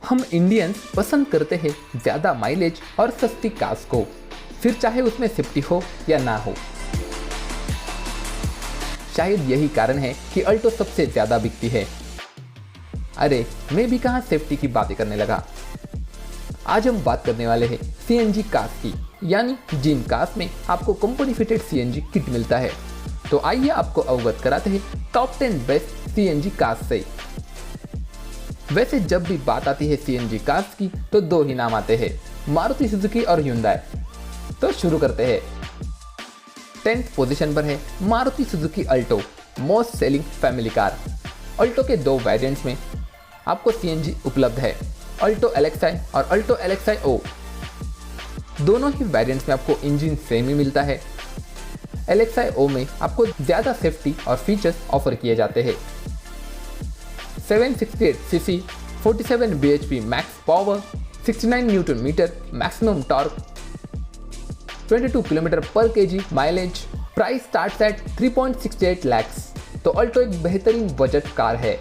हम इंडियंस पसंद करते हैं ज़्यादा माइलेज और सस्ती कार्स को, फिर चाहे उसमें सेफ्टी हो या ना हो। शायद यही कारण है कि अल्टो सबसे ज़्यादा बिकती है। अरे मैं भी कहाँ सेफ्टी की बातें करने लगा। आज हम बात करने वाले हैं सीएनजी कार्स की, यानी जिन कार्स में आपको कंपनी फिटेड सीएनजी किट मिलता है। तो आइए आपको अवगत कराते हैं टॉप 10 बेस्ट सीएनजी कार्स से। वैसे जब भी बात आती है सीएनजी कार्स की तो दो ही नाम आते हैं, मारुति सुजुकी और ह्युंडई। तो शुरू करते हैं। 10th पोजीशन पर है Maruti Suzuki Alto, most selling family car. Alto के दो वेरिएंट्स में आपको सीएनजी उपलब्ध है, अल्टो एलेक्साई और अल्टो एलेक्साई ओ। दोनों ही वेरिएंट्स में आपको इंजन सेम ही मिलता है। एलेक्साई ओ में आपको ज़्यादा सेफ्टी और फीचर्स ऑफर किए जाते हैं। 768 cc, 47 bhp max power, 69 newton metre maximum torque, 22 kilometre पर kg mileage. Price starts at 3.68 lakhs. तो अल्टो एक बेहतरीन बजट कार है।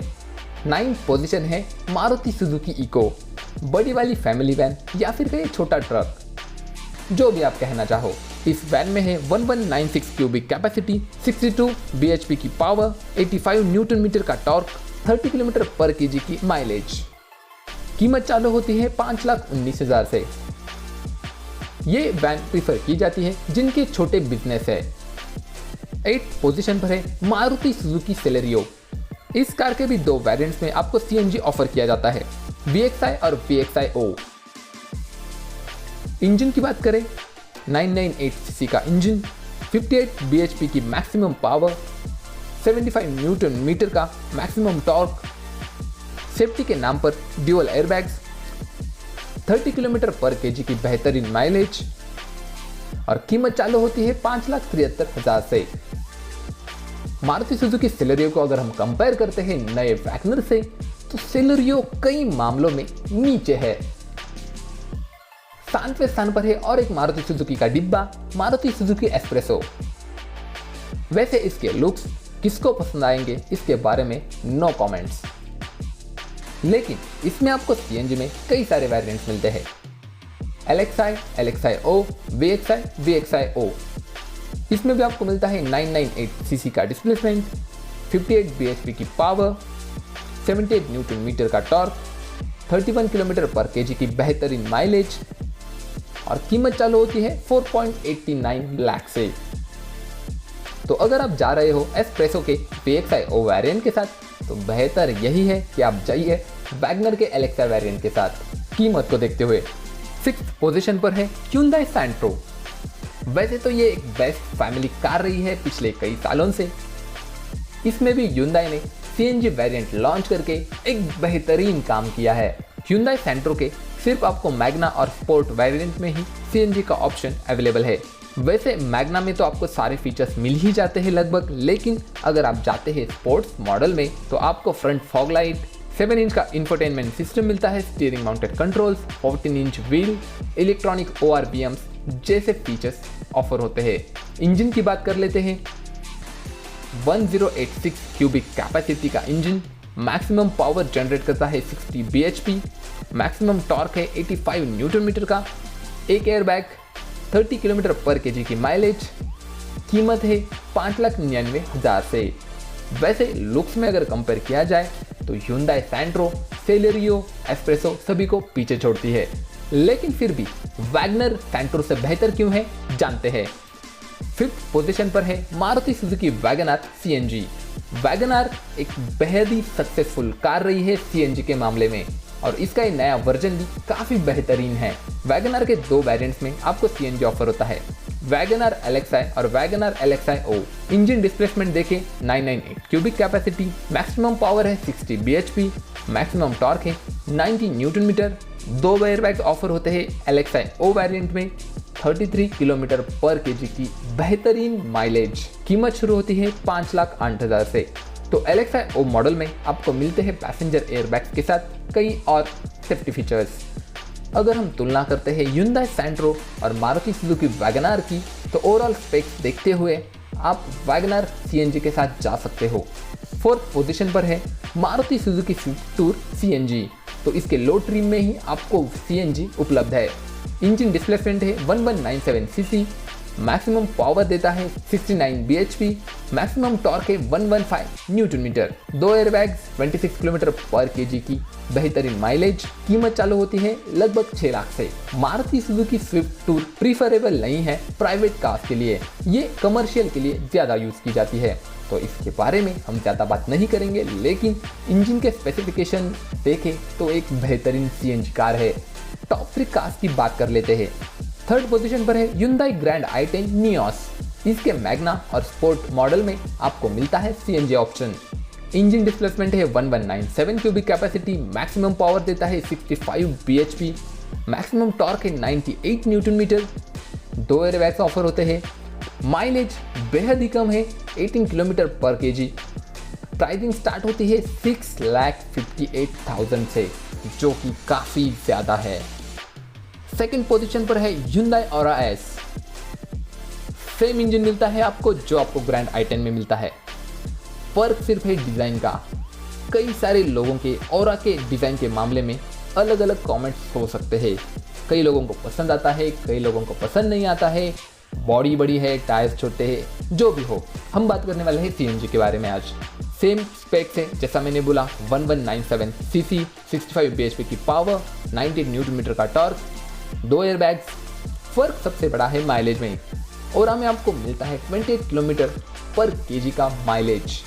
9th पोजीशन है मारुति सुजुकी इको, बड़ी वाली फैमिली वैन या फिर कहीं छोटा ट्रक, जो भी आप कहना चाहो। इस वैन में है 1196 क्यूबिक कैपेसिटी, 62 bhp की पावर, 85 न्यूटन मीटर का टॉर्क, 30 किलोमीटर पर केजी की माइलेज। कीमत चालू होती है 5,19,000 से। ये वैन प्रीफर की जाती है जिनके छोटे बिजनेस है। 8th पोजीशन पर है मारुति सुजुकी सेलेरियो। इस कार के भी दो वेरिएंट्स में आपको सीएनजी ऑफर किया जाता है, VXI और VXI O। इंजन की बात करें, 998 सीसी का इंजन, 58 bhp की मैक्सिमम पावर, 75 न्यूटन मीटर का मैक्सिमम टॉर्क। सेफ्टी के नाम पर ड्यूअल एयरबैग्स, 30 किलोमीटर पर केजी की बेहतरीन माइलेज। और कीमत चालू होती है 5,73,000 से। मारुति सुजुकी सेलेरियो को अगर हम कंपेयर करते हैं नए वैगनर से, तो सेलेरियो कई मामलों में नीचे है। 7वें स्थान पर है और एक मारुति सुजुकी का डिब्बा, मारुति सुजुकी एस्प्रेसो। वैसे इसके लुक्स किसको पसंद आएंगे इसके बारे में नो कमेंट्स, लेकिन इसमें आपको सीएनजी में कई सारे वेरिएंट्स मिलते हैं, एलेक्साई, एलेक्साई ओ, VXI, VXI O। इसमें भी आपको मिलता है 998 सीसी का डिस्प्लेसमेंट, 58 bhp की पावर, 78 न्यूटन मीटर का टॉर्क, 31 किलोमीटर पर केजी की बेहतरीन माइलेज। और कीमत चालू होती है 4.89 लाख से। तो अगर आप जा रहे हो एस्प्रेसो के VXI O वेरिएंट के साथ, तो बेहतर यही है कि आप जाइए वैगनर के एलेक्सा वेरिएंट के साथ, कीमत को देखते हुए। 6th पोजीशन पर है Hyundai सैंट्रो। वैसे तो ये एक बेस्ट फैमिली कार रही है पिछले कई सालों से। इसमें भी Hyundai ने सीएनजी वेरिएंट लॉन्च करके एक बेहतरीन काम किया है। Hyundai सैंट्रो के सिर्फ आपको मैग्ना और स्पोर्ट वेरिएंट में ही सीएनजी का ऑप्शन अवेलेबल है। वैसे मैग्ना में तो आपको सारे फीचर्स मिल ही जाते हैं लगभग, लेकिन अगर आप जाते हैं स्पोर्ट्स मॉडल में तो आपको फ्रंट फॉग लाइट, 7 इंच का इंफोटेनमेंट सिस्टम मिलता है, steering mounted controls, 14 inch wheel, electronic ORVMs जैसे फीचर्स ऑफर होते हैं। इंजन की बात कर लेते हैं। 1086 क्यूबिक कैपेसिटी का इंजन, मैक्सिमम पावर जनरेट करता है 60 bhp, मैक्सिमम टॉर्क है 85 न्यूटन मीटर का, एक एयरबैग, 30 किलोमीटर पर केजी की माइलेज। कीमत है 5,99,000 से। वैसे लुक्स में अगर कंपेयर किया जाए तो Hyundai सैंट्रो, सेलेरियो, एस्प्रेसो सभी को पीछे छोड़ती है, लेकिन फिर भी वैगनर सैंट्रो से बेहतर क्यों है जानते हैं। 5th पोजीशन पर है Maruti Suzuki WagonR CNG। WagonR एक बेहद ही सक्सेसफुल कार रही है सीएनजी के मामले में, और इसका ये नया वर्जन भी काफ़ी बेहतरीन है। वैगनआर के दो वेरिएंट्स में आपको सीएनजी ऑफर होता है, वैगनआर एलेक्साई और वैगनआर एलेक्साई O। इंजन डिस्प्लेसमेंट देखें, 998 क्यूबिक कैपेसिटी, मैक्सिमम पावर है 60 bhp, मैक्सिमम टॉर्क है 90 न्यूटन मीटर। दो एयरबैग्स ऑफर होते हैं एलेक्साई O वेरिएंट में, 33 किलोमीटर पर केजी की बेहतरीन माइलेज। कीमत शुरू होती है 5,08,000 से। तो एलेक्साई O मॉडल में आपको मिलते हैं पैसेंजर एयरबैग्स के साथ कई और सेफ्टी फीचर्स। अगर हम तुलना करते हैं Hyundai सैंट्रो और मारुति सुजुकी वैगनआर की, तो ओवरऑल स्पेक्स देखते हुए आप वैगनआर सीएनजी के साथ जा सकते हो। 4th पोजीशन पर है Maruti Suzuki Swift tour CNG. तो इसके लो ट्रिम में ही आपको CNG उपलब्ध है। इंजन डिस्प्लेसमेंट है 1197 सीसी, मैक्सिमम पावर देता है 69 bhp, मैक्सिमम टॉर्क है 115 न्यूटन मीटर, 2 एयरबैग्स, 26 किलोमीटर पर केजी की बेहतरीन माइलेज। कीमत चालू होती है लगभग 6 लाख से। Maruti Suzuki Swift tour preferable नहीं है प्राइवेट कार्स के लिए, ये कमर्शियल के लिए ज़्यादा यूज़ की जाती है, तो इसके बारे में हम ज़्यादा बात नहीं करेंगे। लेकिन इंजन के स्पेसिफिकेशन देखें तो एक बेहतरीन CNG कार है। टॉप 3 कार्स की बात कर लेते हैं। थर्ड पोजीशन पर है Hyundai Grand i10 Nios। इसके मैग्ना और स्पोर्ट मॉडल में आपको मिलता है CNG ऑप्शन। इंजन डिस्प्लेसमेंट है 1197 क्यूबिक कैपेसिटी, मैक्सिमम पावर देता है 65 bhp, मैक्सिमम टॉर्क है 98 न्यूटन मीटर, 2 एयरबैग्स ऑफर होते हैं। माइलेज बेहद ही कम है 18 किलोमीटर पर केजी। प्राइसिंग स्टार्ट होती है 6,58,000 से, जो कि काफ़ी ज़्यादा है। सेकंड पोजीशन पर है Hyundai Aura S। Same engine मिलता है आपको जो आपको ग्रैंड i10 में मिलता है, फर्क सिर्फ है डिज़ाइन का। कई सारे लोगों के Aura के डिज़ाइन के मामले में अलग अलग कमेंट्स हो सकते हैं। कई लोगों को पसंद आता है, कई लोगों को पसंद नहीं आता है। बॉडी बड़ी है, टायर्स छोटे हैं, जो भी हो, हम बात करने वाले हैं CNG के बारे में आज। सेम स्पेक्स है जैसा मैंने बोला, 1197 सीसी, 65 bhp की पावर, 90 न्यूटन मीटर का टॉर्क, 2 एयरबैग्स। फर्क सबसे बड़ा है माइलेज में। ओरा में आपको मिलता है 28 किलोमीटर पर केजी का माइलेज।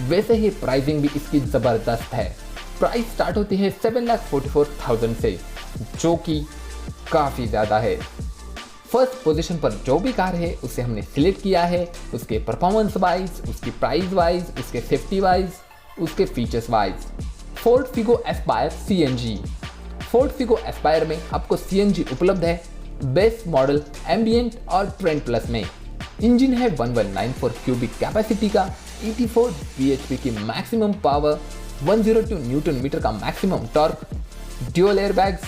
वैसे ही प्राइसिंग भी इसकी ज़बरदस्त है। प्राइस स्टार्ट होती है 7,44,000 से, जो कि काफ़ी ज़्यादा है। फर्स्ट पोजीशन पर जो भी कार है उसे हमने सिलेक्ट किया है उसके परफॉर्मेंस वाइज, उसकी प्राइस वाइज, उसके सेफ्टी वाइज, उसके features wise. Ford Figo Aspire CNG। Ford Figo Aspire में आपको CNG उपलब्ध है बेस मॉडल, एम्बिएंट और ट्रेंड प्लस में। इंजन है 1194 क्यूबिक कैपेसिटी का, 84 bhp की मैक्सिमम पावर, 102 न्यूटन मीटर का maximum torque, dual airbags,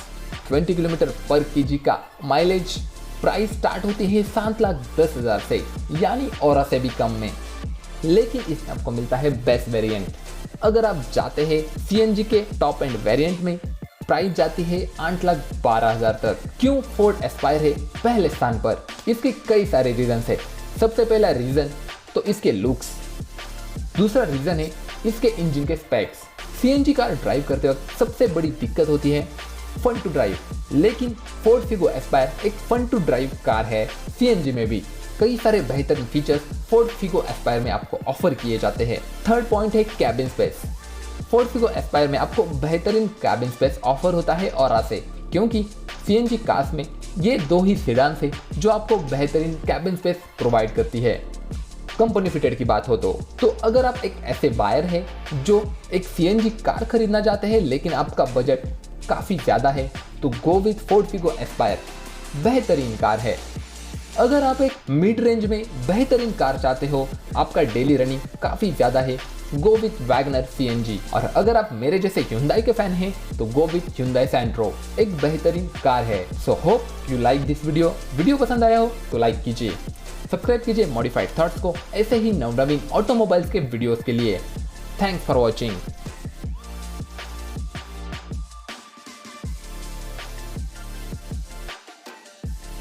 20 kilometre पर केजी का माइलेज। प्राइस स्टार्ट होती है 7,10,000 से, यानी ओरा से भी कम में, लेकिन इसमें आपको मिलता है बेस्ट वेरिएंट। अगर आप जाते हैं CNG के टॉप एंड वेरिएंट में, प्राइस जाती है 8,12,000 तक। क्यों फोर्ड एस्पायर है पहले स्थान पर? इसके कई सारे रीजन है। सबसे पहला रीजन तो इसके लुक्स, दूसरा रीजन है इसके इंजन के स्पेक्स। CNG कार ड्राइव करते वक्त सबसे बड़ी दिक्कत होती है फन टू ड्राइव, लेकिन फोर्ड फिगो एस्पायर एक फन टू ड्राइव कार है। CNG में भी कई सारे बेहतरीन फीचर्स फोर्ड फिगो एस्पायर में आपको ऑफर किए जाते हैं। थर्ड पॉइंट है cabin space. Ford Figo Aspire में आपको बेहतरीन कैबिन स्पेस ऑफर होता है ओरा से, क्योंकि CNG कार्स में ये 2 ही सेडान है जो आपको बेहतरीन कैबिन स्पेस प्रोवाइड करती है। कंपनी फिटेड की बात हो तो अगर आप एक ऐसे बायर है जो एक CNG कार खरीदना चाहते हैं लेकिन आपका बजट काफ़ी ज़्यादा है, तो go with Ford Figo Aspire बेहतरीन कार है। अगर आप एक मिड रेंज में बेहतरीन कार चाहते हो, आपका डेली रनिंग काफ़ी ज़्यादा है, गो विथ वैगनर CNG। और अगर आप मेरे जैसे Hyundai के फैन हैं तो गो विथ Hyundai Santro, एक बेहतरीन कार है। So hope you like this video पसंद आया हो तो लाइक कीजिए, सब्सक्राइब कीजिए मॉडिफाइड थॉट्स को ऐसे ही नवनवीन ऑटोमोबाइल्स के वीडियोस के लिए। Thanks for watching.